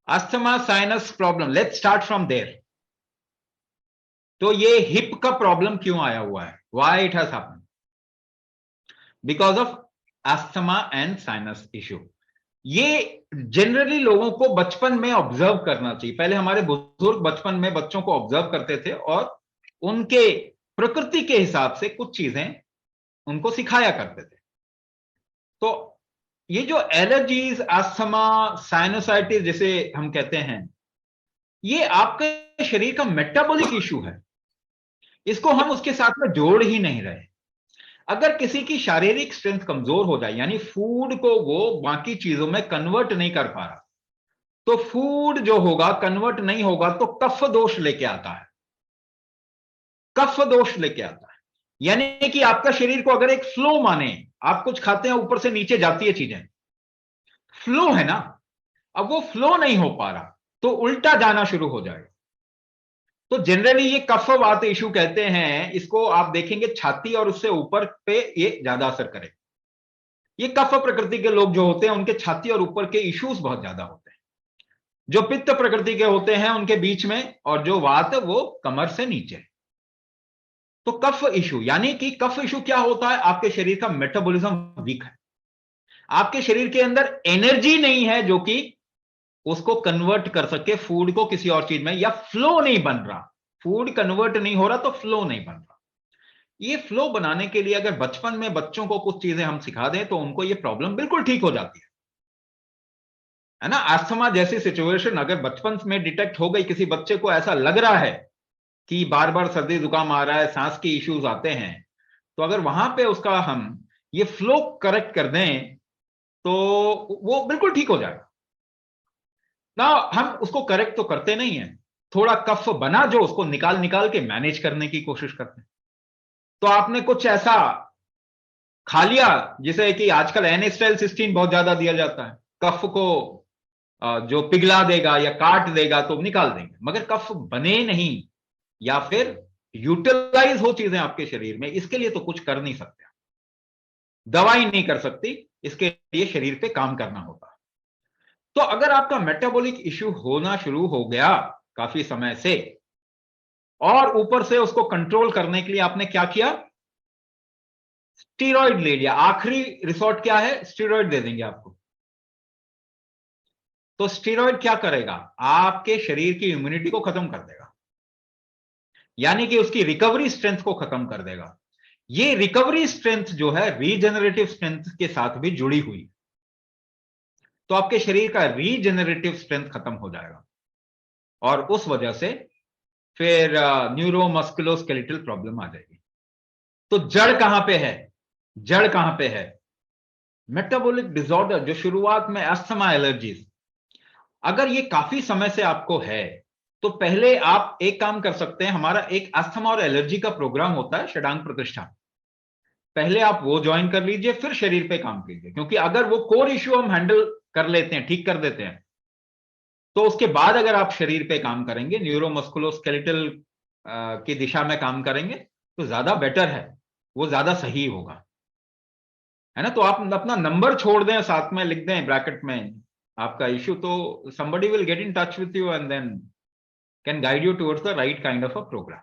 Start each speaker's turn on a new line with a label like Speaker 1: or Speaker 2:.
Speaker 1: Asthma sinus problem, let's start from there. तो ये hip का प्रॉब्लम क्यों आया हुआ है? Why it has happened? Because of asthma and sinus issue. ये जनरली लोगों को बचपन में ऑब्जर्व करना चाहिए। पहले हमारे बुजुर्ग बचपन में बच्चों को ऑब्जर्व करते थे और उनके प्रकृति के हिसाब से कुछ चीजें उनको सिखाया करते थे। तो ये जो एलर्जीज, अस्थमा, साइनोसाइटिस जिसे हम कहते हैं, ये आपके शरीर का मेटाबॉलिक इशू है। इसको हम उसके साथ में जोड़ ही नहीं रहे। अगर किसी की शारीरिक स्ट्रेंथ कमजोर हो जाए, यानी फूड को वो बाकी चीजों में कन्वर्ट नहीं कर पा रहा, तो फूड जो होगा कन्वर्ट नहीं होगा तो कफ दोष लेके आता है। कफ दोष लेके आता है, यानी कि आपका शरीर को अगर एक फ्लो माने, आप कुछ खाते हैं ऊपर से नीचे जाती है चीजें, फ्लो है ना, अब वो फ्लो नहीं हो पा रहा तो उल्टा जाना शुरू हो जाएगा। तो जनरली ये कफ वात इशू कहते हैं इसको। आप देखेंगे छाती और उससे ऊपर पे ये ज्यादा असर करेगा। ये कफ प्रकृति के लोग जो होते हैं उनके छाती और ऊपर के इश्यूज बहुत ज्यादा होते हैं। जो पित्त प्रकृति के होते हैं उनके बीच में, और जो वात वो कमर से नीचे। तो कफ इशू, यानी कि कफ इशू क्या होता है? आपके शरीर का मेटाबॉलिज्म वीक है, आपके शरीर के अंदर एनर्जी नहीं है जो कि उसको कन्वर्ट कर सके फूड को किसी और चीज में, या फ्लो नहीं बन रहा, फूड कन्वर्ट नहीं हो रहा तो फ्लो नहीं बन रहा। ये फ्लो बनाने के लिए अगर बचपन में बच्चों को कुछ चीजें हम सिखा दें तो उनको ये प्रॉब्लम बिल्कुल ठीक हो जाती है ना। अस्थमा जैसी सिचुएशन अगर बचपन में डिटेक्ट हो गई, किसी बच्चे को ऐसा लग रहा है कि बार बार सर्दी जुकाम आ रहा है, सांस के इश्यूज आते हैं, तो अगर वहां पे उसका हम ये फ्लो करेक्ट कर दें तो वो बिल्कुल ठीक हो जाएगा ना। हम उसको करेक्ट तो करते नहीं है, थोड़ा कफ बना जो उसको निकाल निकाल के मैनेज करने की कोशिश करते हैं। तो आपने कुछ ऐसा खा लिया जिसे कि आजकल एनेस्टाइलसिस्टीन बहुत ज्यादा दिया जाता है, कफ को जो पिघला देगा या काट देगा तो निकाल देंगे, मगर कफ बने नहीं या फिर यूटिलाइज हो चीजें आपके शरीर में, इसके लिए तो कुछ कर नहीं सकते। दवाई नहीं कर सकती, इसके लिए शरीर पे काम करना होता। तो अगर आपका मेटाबॉलिक इश्यू होना शुरू हो गया काफी समय से, और ऊपर से उसको कंट्रोल करने के लिए आपने क्या किया? स्टीरॉइड ले लिया। आखिरी रिसोर्ट क्या है? स्टीरॉइड दे देंगे आपको। तो स्टीरॉइड क्या करेगा? आपके शरीर की इम्यूनिटी को खत्म कर देगा, यानी कि उसकी रिकवरी स्ट्रेंथ को खत्म कर देगा। ये रिकवरी स्ट्रेंथ जो है रीजेनरेटिव स्ट्रेंथ के साथ भी जुड़ी हुई, तो आपके शरीर का रीजेनरेटिव स्ट्रेंथ खत्म हो जाएगा और उस वजह से फिर न्यूरोमस्कुलोस्केलेटल प्रॉब्लम आ जाएगी। तो जड़ कहां पे है? जड़ कहां पे है? मेटाबॉलिक डिसऑर्डर जो शुरुआत में अस्थमा, एलर्जीज, अगर ये काफी समय से आपको है तो पहले आप एक काम कर सकते हैं। हमारा एक अस्थमा और एलर्जी का प्रोग्राम होता है, षडांग प्रतिष्ठान, पहले आप वो ज्वाइन कर लीजिए, फिर शरीर पे काम कीजिए। क्योंकि अगर वो कोर इश्यू हम हैंडल कर लेते हैं, ठीक कर देते हैं, तो उसके बाद अगर आप शरीर पे काम करेंगे, न्यूरोमस्कुलोस्केलेटल की दिशा में काम करेंगे, तो ज्यादा बेटर है, वो ज्यादा सही होगा, है ना। तो आप अपना नंबर छोड़ दें, साथ में लिख दें ब्रैकेट में आपका इश्यू, तो somebody will get in touch with you and then can guide you towards the right kind of a program.